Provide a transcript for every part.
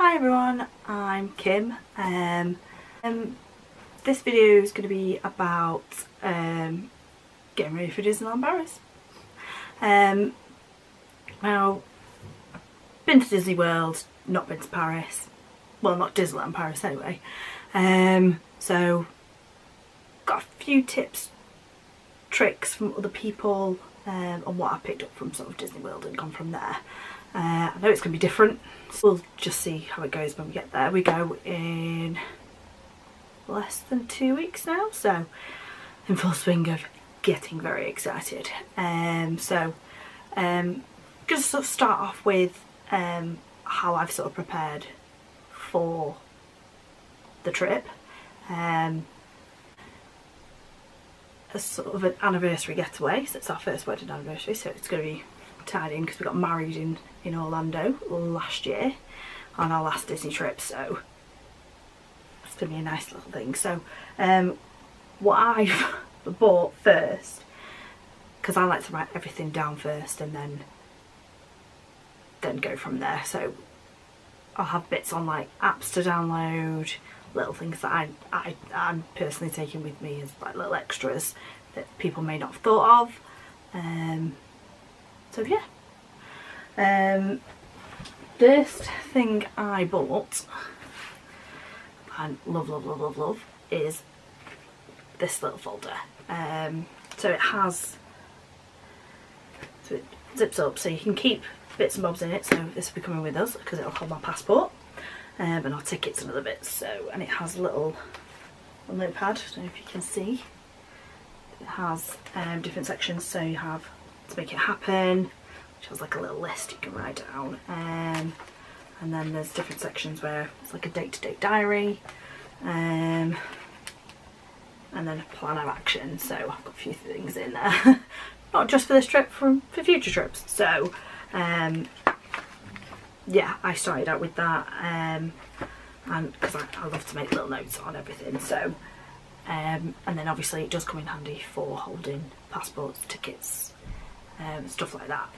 Hi everyone, I'm Kim. This video is going to be about getting ready for Disneyland Paris. Now, been to Disney World, not been to Paris. Well, not Disneyland Paris anyway. So, got a few tips, tricks from other people on what I picked up from sort of Disney World and gone from there. I know it's going to be different, so we'll just see how it goes when we get there. We go in less than 2 weeks now, so in full swing of getting very excited. Just sort of start off with how I've sort of prepared for the trip. As sort of an anniversary getaway, so it's our first wedding anniversary, so it's going to be tidying because we got married in Orlando last year on our last Disney trip, so it's going to be a nice little thing. So what I've bought first, because I like to write everything down first and then go from there, so I'll have bits on like apps to download, little things that I'm personally taking with me as like little extras that people may not have thought of. So yeah, first thing I bought and love is this little folder. So it zips up so you can keep bits and bobs in it, so this will be coming with us because it'll hold my passport and our tickets and other bits. So, and it has a little notepad, I don't know if you can see. It has different sections, so you have to make it happen, which has like a little list you can write down, and then there's different sections where it's like a day-to-day diary, and then a plan of action. So I've got a few things in there, not just for this trip, for future trips. So yeah, I started out with that, and because I love to make little notes on everything. So and then obviously it does come in handy for holding passports, tickets, stuff like that.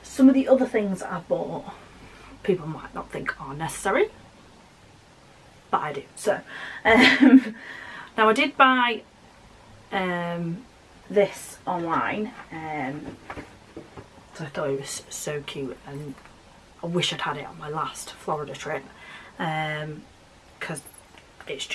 Some of the other things that I've bought, people might not think are necessary, but I do. So now I did buy this online, so I thought it was so cute, and I wish I'd had it on my last Florida trip, because it's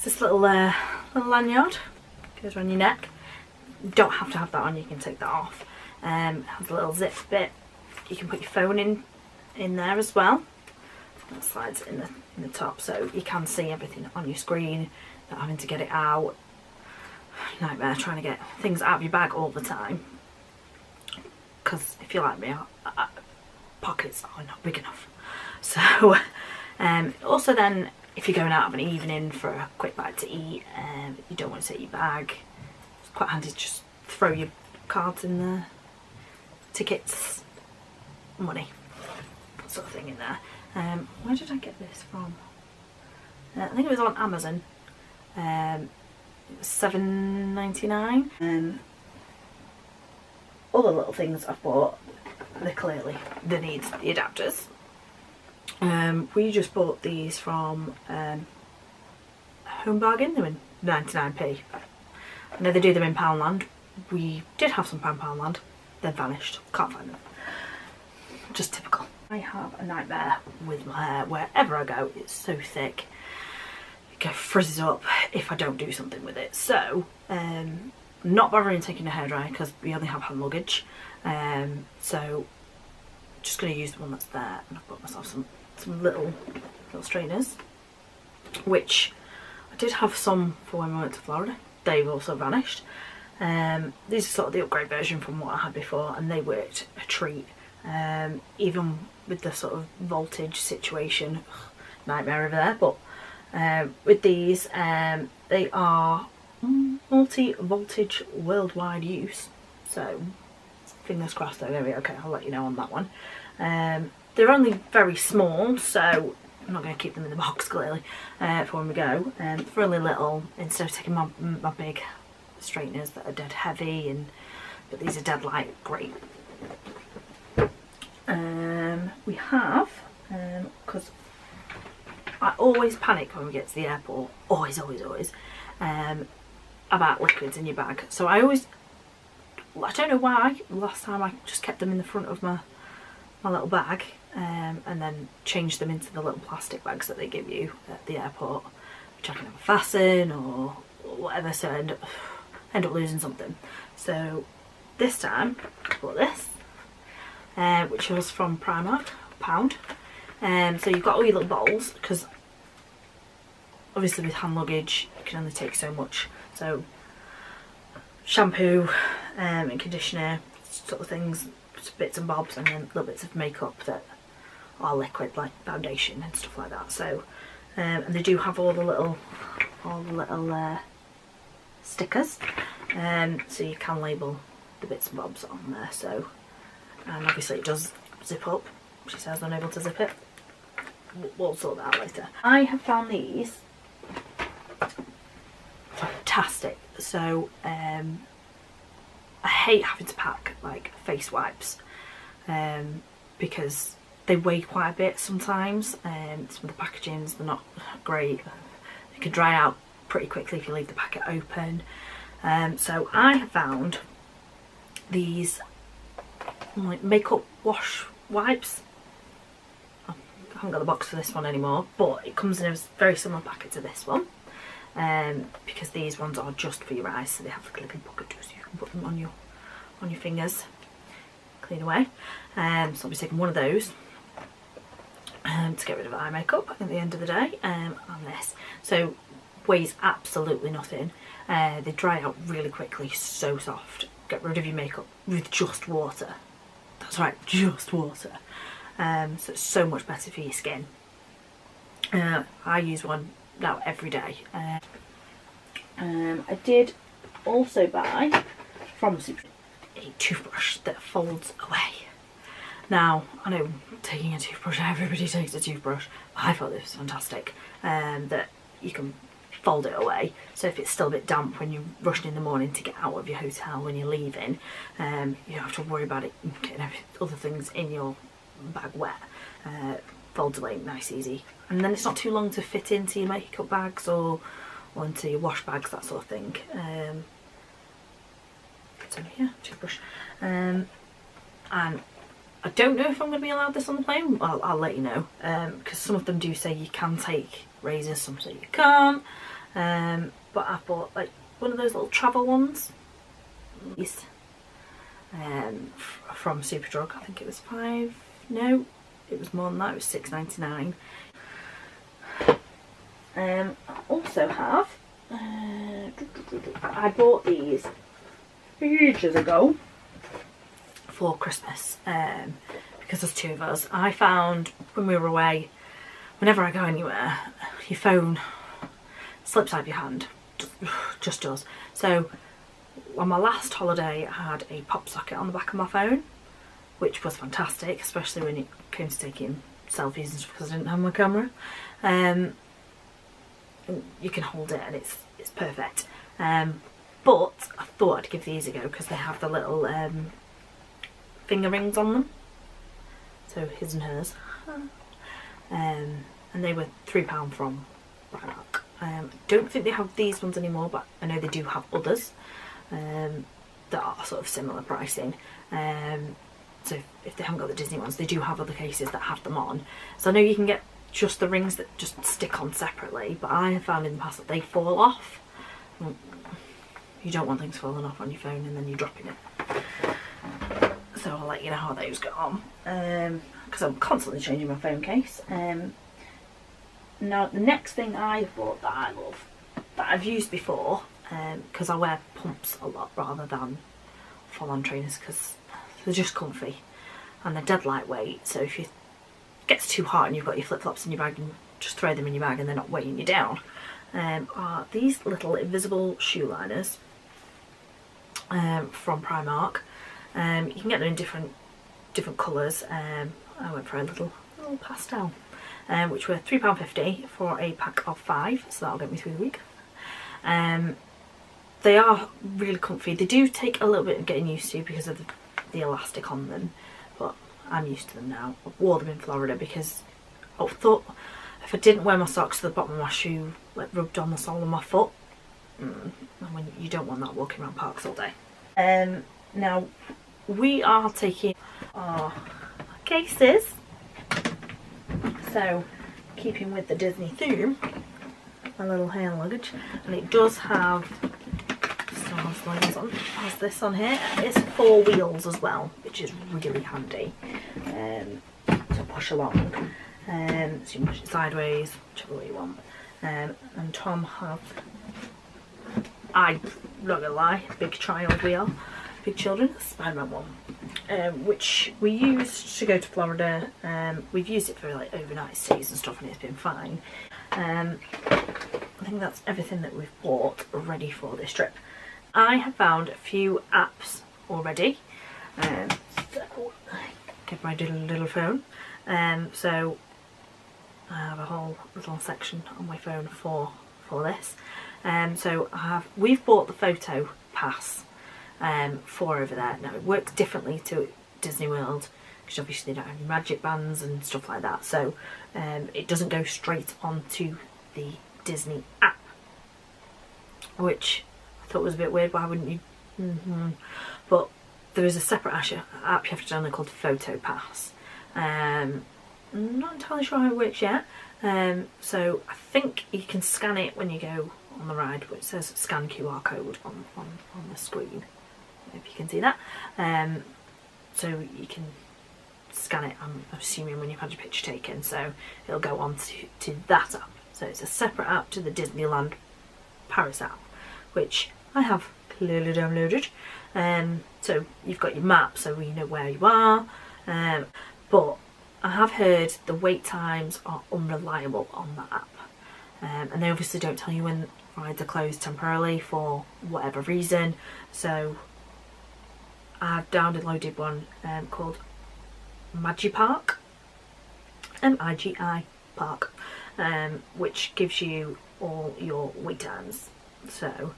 this little lanyard, goes around your neck. You don't have to have that on, you can take that off. It has a little zip bit, you can put your phone in there as well. That slides in the top, so you can see everything on your screen, not having to get it out. Nightmare trying to get things out of your bag all the time, because if you're like me, pockets are not big enough. So also then, if you're going out of an evening for a quick bite to eat, you don't want to take your bag, it's quite handy to just throw your cards in there, tickets, money, that sort of thing in there. Where did I get this from? I think it was on Amazon. It was $7.99. Other little things I've bought, they need the adapters. We just bought these from Home Bargain. They were 99p. I know they do them in Poundland. We did have some Poundland, they've vanished, can't find them. Just typical. I have a nightmare with my hair wherever I go. It's so thick, it frizzes up if I don't do something with it. So not bothering taking a hairdryer because we only have hand luggage, so just going to use the one that's there, and I've bought myself some little straighteners, which I did have some for when we went to Florida. They've also vanished. These are sort of the upgrade version from what I had before, and they worked a treat. Even with the sort of voltage situation, nightmare over there, but with these, they are multi-voltage worldwide use, so fingers crossed they're going to be okay. I'll let you know on that one. They're only very small, so I'm not going to keep them in the box clearly for when we go. For only little, instead of taking my big straighteners that are dead heavy, but these are dead light, great. We have, because I always panic when we get to the airport, always, about liquids in your bag. So I don't know why, last time I just kept them in the front of my little bag, and then changed them into the little plastic bags that they give you at the airport, which I can never fasten or whatever, so I end up losing something. So this time I bought this, which was from Primark, £1. So you've got all your little bottles, because obviously with hand luggage you can only take so much. So shampoo and conditioner sort of things, bits and bobs, and then little bits of makeup that are liquid, like foundation and stuff like that. So and they do have all the little stickers, so you can label the bits and bobs on there. So, and obviously it does zip up. She says unable to zip it. We'll sort that out later. I have found these fantastic. So I hate having to pack like face wipes, because they weigh quite a bit sometimes. Some of the packagings, they're not great. They can dry out pretty quickly if you leave the packet open. So I have found these like makeup wash wipes. I haven't got the box for this one anymore, but it comes in a very similar packet to this one, because these ones are just for your eyes, so they have the clipping pocket so you can put them on your fingers, clean away. So I'll be taking one of those to get rid of eye makeup at the end of the day, and this. So weighs absolutely nothing. They dry out really quickly, so soft. Get rid of your makeup with just water. That's right, just water. So it's so much better for your skin. I use one now every day. I did also buy from Super a toothbrush that folds away. Now, I know taking a toothbrush, everybody takes a toothbrush, but I thought this was fantastic, that you can fold it away, so if it's still a bit damp when you're rushing in the morning to get out of your hotel when you're leaving, you don't have to worry about it getting other things in your bag wet. Folds away nice, easy, and then it's not too long to fit into your makeup bags or into your wash bags, that sort of thing. So yeah, toothbrush. And I don't know if I'm going to be allowed this on the plane. I'll let you know, because some of them do say you can take razors, some say you can't. But I bought like one of those little travel ones. These from Superdrug. I think it was no, it was more than that. It was £6.99. I also have. I bought these ages ago for Christmas, because there's two of us. I found when we were away, whenever I go anywhere, your phone slips out of your hand, just does. So on my last holiday I had a pop socket on the back of my phone, which was fantastic, especially when it came to taking selfies and stuff, because I didn't have my camera. You can hold it and it's perfect. But I thought I'd give these a go because they have the little finger rings on them. So his and hers. And they were £3 from Primark. Don't think they have these ones anymore, but I know they do have others that are sort of similar pricing. So if they haven't got the Disney ones, they do have other cases that have them on. So I know you can get just the rings that just stick on separately, but I have found in the past that they fall off. You don't want things falling off on your phone and then you're dropping it. So I'll let you know how those go on, because I'm constantly changing my phone case. Now the next thing I've bought that I love, that I've used before, because I wear pumps a lot rather than full-on trainers, because they're just comfy and they're dead lightweight, so if it gets too hot and you've got your flip-flops in your bag, and just throw them in your bag and they're not weighing you down, are these little invisible shoe liners from Primark. You can get them in different colours. I went for a little pastel, which were £3.50 for a pack of 5, so that'll get me through the week. They are really comfy. They do take a little bit of getting used to because of the elastic on them, but I'm used to them now. I wore them in Florida because I thought if I didn't wear my socks to the bottom of my shoe, like rubbed on the sole of my foot, and when you don't want that walking around parks all day. Now we are taking our cases, so keeping with the Disney theme, my little hand luggage, and it does have has this on here. It's 4 wheels as well, which is really handy to push along. So you can push it sideways, whichever way you want. And Tom have, I'm not gonna lie, big child we are, big children, Spider-Man one, which we used to go to Florida. We've used it for like overnight stays and stuff, and it's been fine. I think that's everything that we've bought ready for this trip. I have found a few apps already. So get my little phone. So I have a whole little section on my phone for this. So we've bought the photo pass for over there. Now it works differently to Disney World because obviously they don't have any magic bands and stuff like that. So it doesn't go straight onto the Disney app, which I thought was a bit weird. Why wouldn't you? But there is a separate app you have to download called Photo Pass. I'm not entirely sure how it works yet. So I think you can scan it when you go on the ride, which says scan QR code on the screen. If you can see that. So you can scan it, I'm assuming, when you've had your picture taken. So it'll go on to that app. So it's a separate app to the Disneyland Paris app, which I have clearly downloaded. So you've got your map, so you know where you are. But I have heard the wait times are unreliable on that app. And they obviously don't tell you when rides are closed temporarily for whatever reason. So I've downloaded one called Magipark, MIGI Park, which gives you all your wait times. So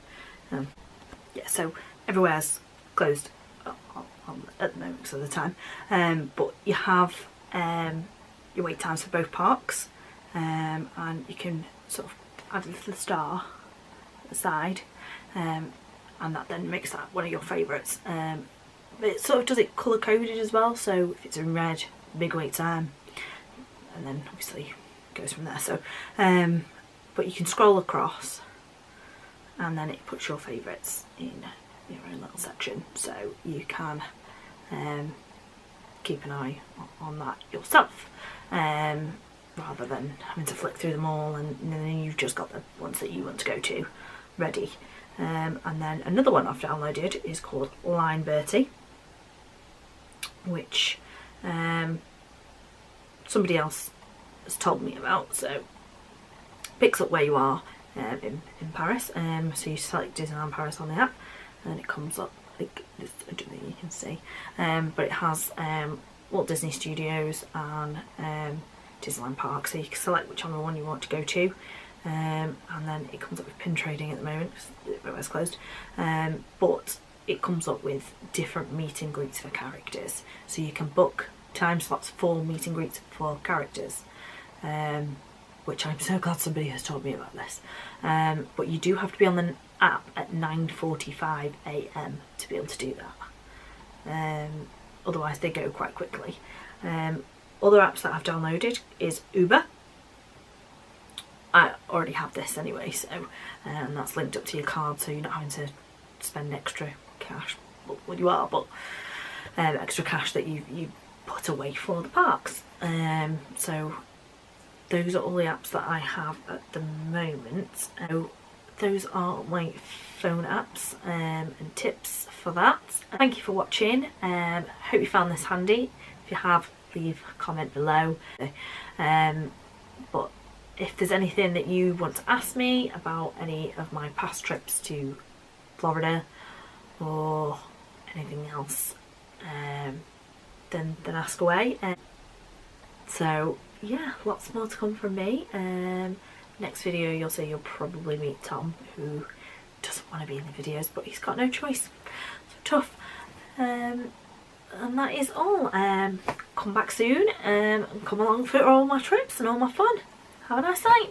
yeah, so everywhere's closed at the moment because of the time, but you have your wait times for both parks, and you can sort of add a little star at the side, and that then makes that one of your favourites. It sort of does it colour coded as well, so if it's in red, big wait time, and then obviously goes from there. So but you can scroll across and then it puts your favourites in your own little section, so you can keep an eye on that yourself, rather than having to flick through them all and then you've just got the ones that you want to go to ready. And then another one I've downloaded is called Line Bertie, which somebody else has told me about. So picks up where you are in Paris, so you select Disneyland Paris on the app and it comes up like this. I don't think you can see, but it has Walt Disney Studios and Disneyland Park, so you can select whichever one you want to go to, and then it comes up with pin trading at the moment because everywhere's closed, but it comes up with different meet and greets for characters, so you can book time slots for meet and greets for characters, which I'm so glad somebody has told me about this. But you do have to be on the app at 9:45 AM to be able to do that. Otherwise they go quite quickly. Other apps that I've downloaded is Uber. I already have this anyway, so and that's linked up to your card, so you're not having to spend extra cash. Well, you are, but extra cash that you put away for the parks. So those are all the apps that I have at the moment. Those are my phone apps and tips for that. Thank you for watching. Hope you found this handy. If you have, leave a comment below. But if there's anything that you want to ask me about any of my past trips to Florida or anything else, then ask away. So yeah, lots more to come from me. Next video you'll probably meet Tom, who doesn't want to be in the videos but he's got no choice, so tough. And that is all. come back soon and come along for all my trips and all my fun. Have a nice night.